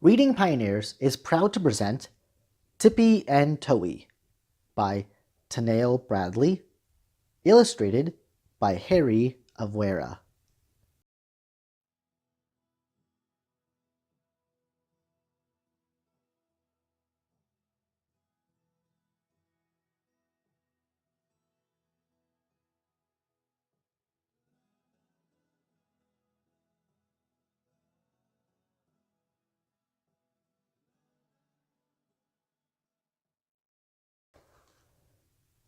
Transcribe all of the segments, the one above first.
Reading Pioneers is proud to present Tippy and Toey by Tinale Bradley, illustrated by Harry Avuera.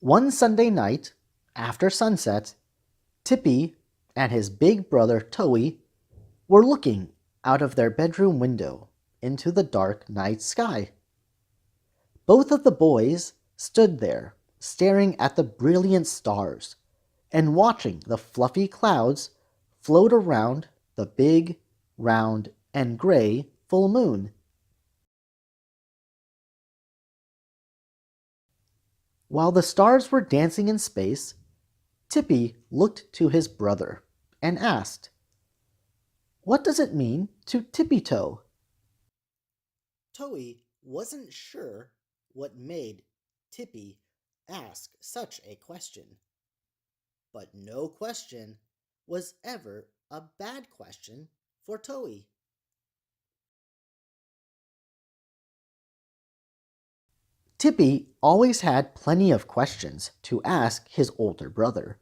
One Sunday night, after sunset, Tippy and his big brother Toey were looking out of their bedroom window into the dark night sky. Both of the boys stood there, staring at the brilliant stars and watching the fluffy clouds float around the big, round, and gray full moon. While the stars were dancing in space, Tippy looked to his brother and asked, "What does it mean to tippy-toe?" Toey wasn't sure what made Tippy ask such a question. But no question was ever a bad question for Toey. Tippy always had plenty of questions to ask his older brother.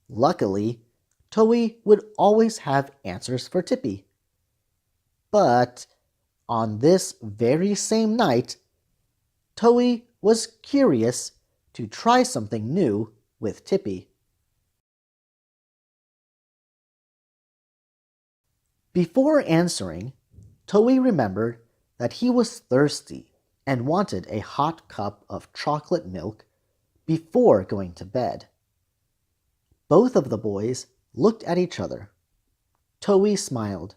Luckily, Toey would always have answers for Tippy. But on this very same night, Toey was curious to try something new with Tippy. Before answering, Toey remembered that he was thirsty and wanted a hot cup of chocolate milk before going to bed. Both of the boys looked at each other. Toey smiled.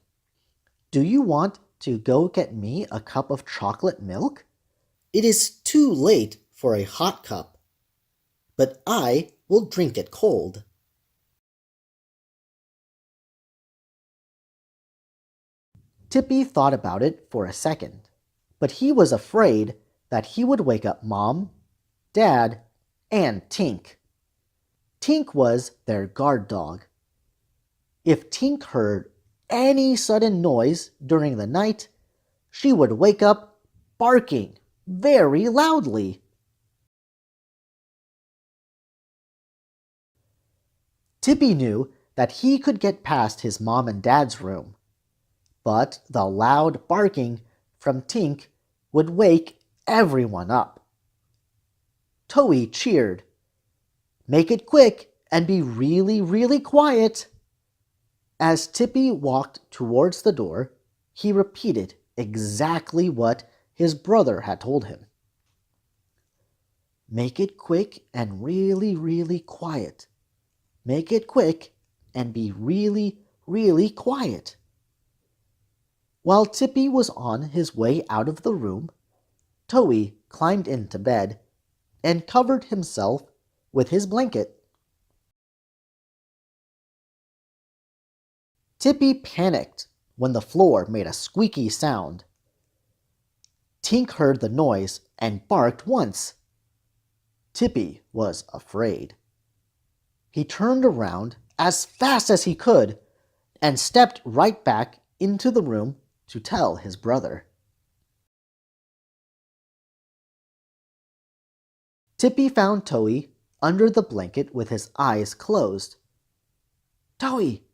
"Do you want to go get me a cup of chocolate milk? It is too late for a hot cup, but I will drink it cold." Tippy thought about it for a second, but he was afraid that he would wake up Mom, Dad, and Tink. Tink was their guard dog. If Tink heard any sudden noise during the night, she would wake up barking very loudly. Tippy knew that he could get past his mom and dad's room, but the loud barking from Tink would wake everyone up. Toey cheered. "Make it quick and be really, really quiet." As Tippy walked towards the door, he repeated exactly what his brother had told him. "Make it quick and really, really quiet. Make it quick and be really, really quiet." While Tippy was on his way out of the room, Toey climbed into bed and covered himself with his blanket. Tippy panicked when the floor made a squeaky sound. Tink heard the noise and barked once. Tippy was afraid. He turned around as fast as he could and stepped right back into the room to tell his brother. Tippy found Toey under the blanket with his eyes closed. "Toey!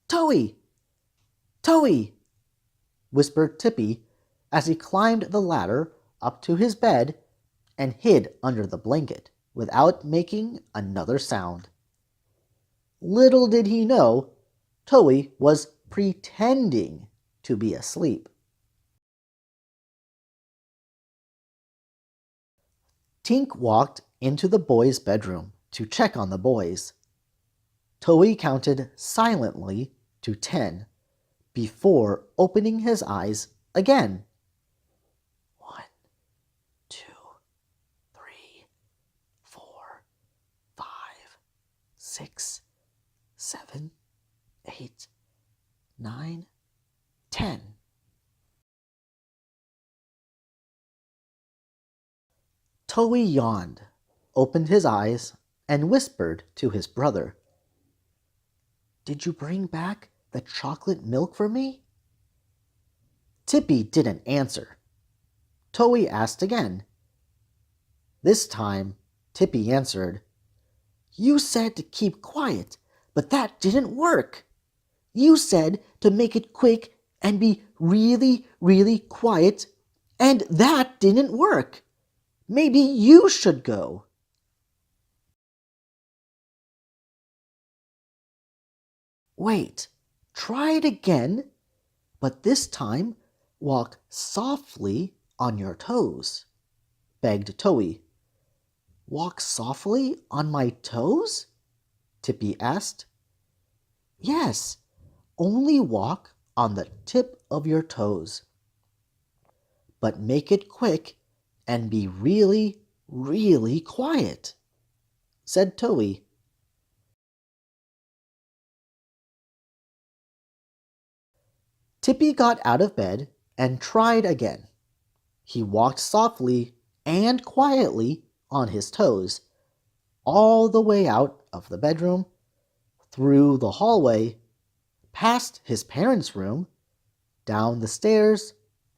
Toey! Toey!" whispered Tippy as he climbed the ladder up to his bed and hid under the blanket without making another sound. Little did he know, Toey was pretending to be asleep. Tink walked into the boys' bedroom to check on the boys. Toey counted silently to 10 before opening his eyes again. 1, 2, 3, 4, 5, 6, 7, 8, 9, 10. Toey yawned, opened his eyes, and whispered to his brother, "Did you bring back the chocolate milk for me?" Tippy didn't answer. Toey asked again. This time, Tippy answered, "You said to keep quiet, but that didn't work. You said to make it quick and be really, really quiet, and that didn't work. Maybe you should go." "Wait, try it again, but this time walk softly on your toes," begged Toey. "Walk softly on my toes?" Tippy asked. "Yes, only walk on the tip of your toes. But make it quick and be really, really quiet," said Toey. Tippy got out of bed and tried again. He walked softly and quietly on his toes, all the way out of the bedroom, through the hallway, past his parents' room, down the stairs,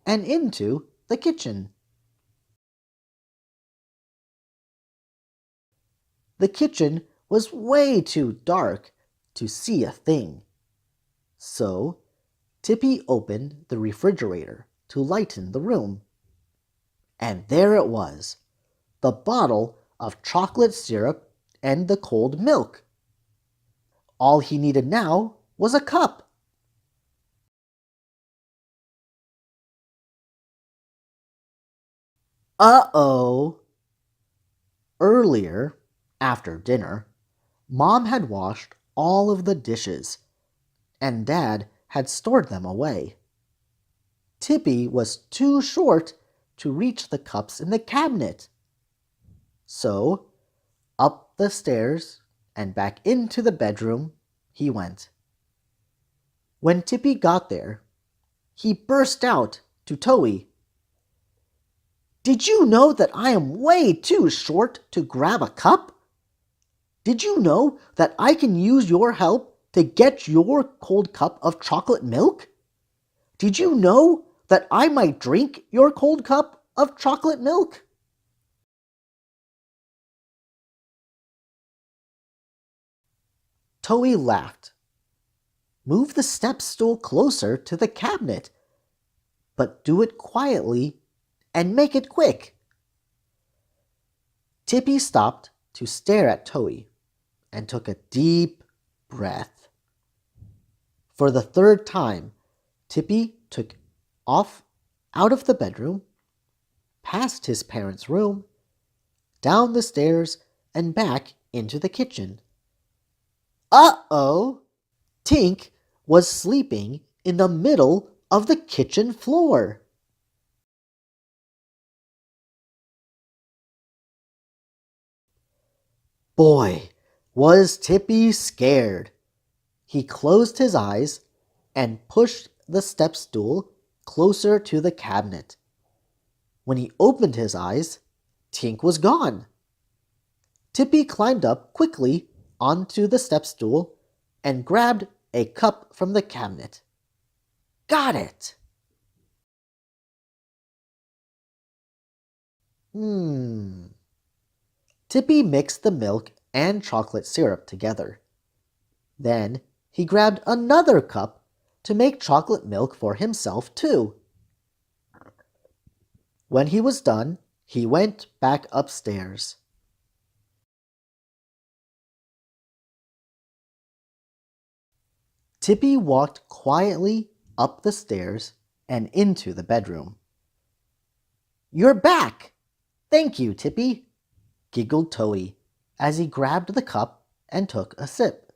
and into the kitchen. The kitchen was way too dark to see a thing. So Tippy opened the refrigerator to lighten the room. And there it was, the bottle of chocolate syrup and the cold milk. All he needed now was a cup. Uh-oh! Earlier, after dinner, Mom had washed all of the dishes, and Dad had stored them away. Tippy was too short to reach the cups in the cabinet. So, up the stairs and back into the bedroom he went. When Tippy got there, he burst out to Toey. "Did you know that I am way too short to grab a cup? Did you know that I can use your help to get your cold cup of chocolate milk? Did you know that I might drink your cold cup of chocolate milk?" Toey laughed. "Move the step stool closer to the cabinet, but do it quietly and make it quick." Tippy stopped to stare at Toey and took a deep breath. For the third time, Tippy took off out of the bedroom, past his parents' room, down the stairs, and back into the kitchen. Uh-oh! Tink was sleeping in the middle of the kitchen floor. Boy, was Tippy scared. He closed his eyes and pushed the step stool closer to the cabinet. When he opened his eyes, Tink was gone. Tippy climbed up quickly onto the step stool and grabbed a cup from the cabinet. Got it! Tippy mixed the milk and chocolate syrup together. Then he grabbed another cup to make chocolate milk for himself too. When he was done, he went back upstairs. Tippy walked quietly up the stairs and into the bedroom. "You're back! Thank you, Tippy," giggled Toey as he grabbed the cup and took a sip.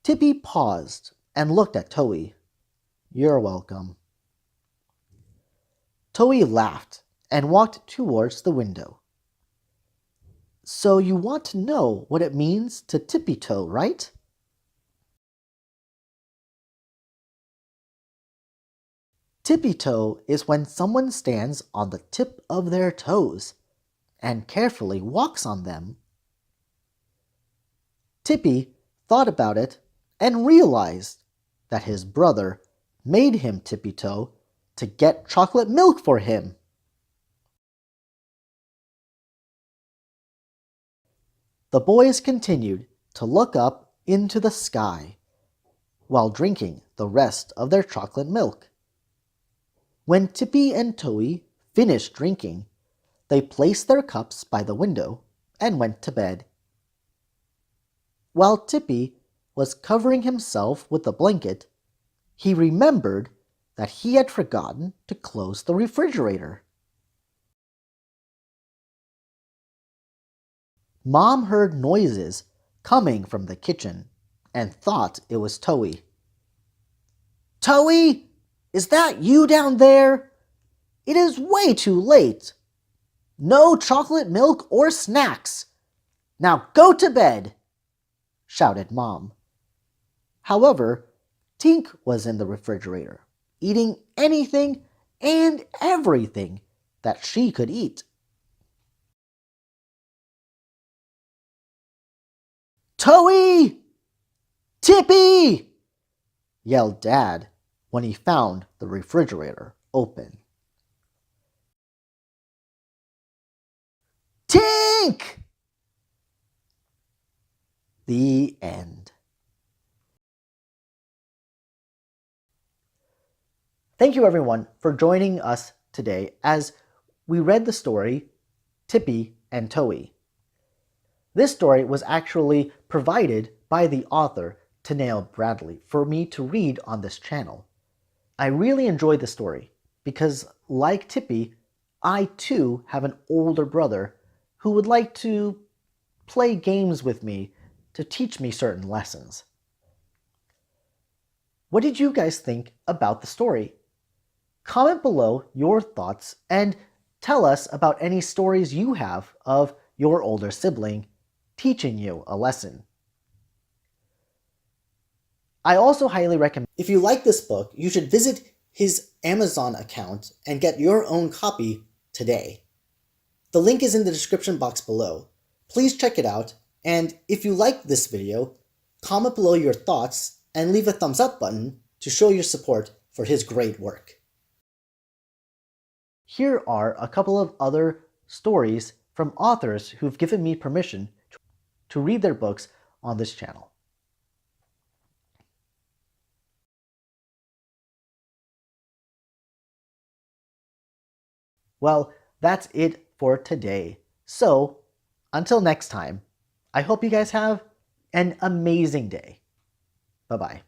Tippy paused and looked at Toey. "You're welcome." Toey laughed and walked towards the window. "So you want to know what it means to tippy-toe, right?" Tippy-toe is when someone stands on the tip of their toes and carefully walks on them. Tippy thought about it and realized that his brother made him tippy-toe to get chocolate milk for him. The boys continued to look up into the sky while drinking the rest of their chocolate milk. When Tippy and Toey finished drinking, they placed their cups by the window and went to bed. While Tippy was covering himself with the blanket, he remembered that he had forgotten to close the refrigerator. Mom heard noises coming from the kitchen and thought it was Toey. "Toey, is that you down there? It is way too late. No chocolate milk or snacks. Now go to bed," shouted Mom. However, Tink was in the refrigerator, eating anything and everything that she could eat. "Toey! Tippy!" yelled Dad when he found the refrigerator open. "Tink!" The end. Thank you everyone for joining us today as we read the story Tippy and Toey. This story was actually provided by the author Tinale Bradley for me to read on this channel. I really enjoyed the story because, like Tippy, I too have an older brother who would like to play games with me to teach me certain lessons. What did you guys think about the story? Comment below your thoughts and tell us about any stories you have of your older sibling teaching you a lesson. I also highly recommend, if you like this book, you should visit his Amazon account and get your own copy today. The link is in the description box below. Please check it out, and if you like this video, comment below your thoughts and leave a thumbs up button to show your support for his great work. Here are a couple of other stories from authors who've given me permission to read their books on this channel. Well, that's it for today. So, until next time, I hope you guys have an amazing day. Bye-bye.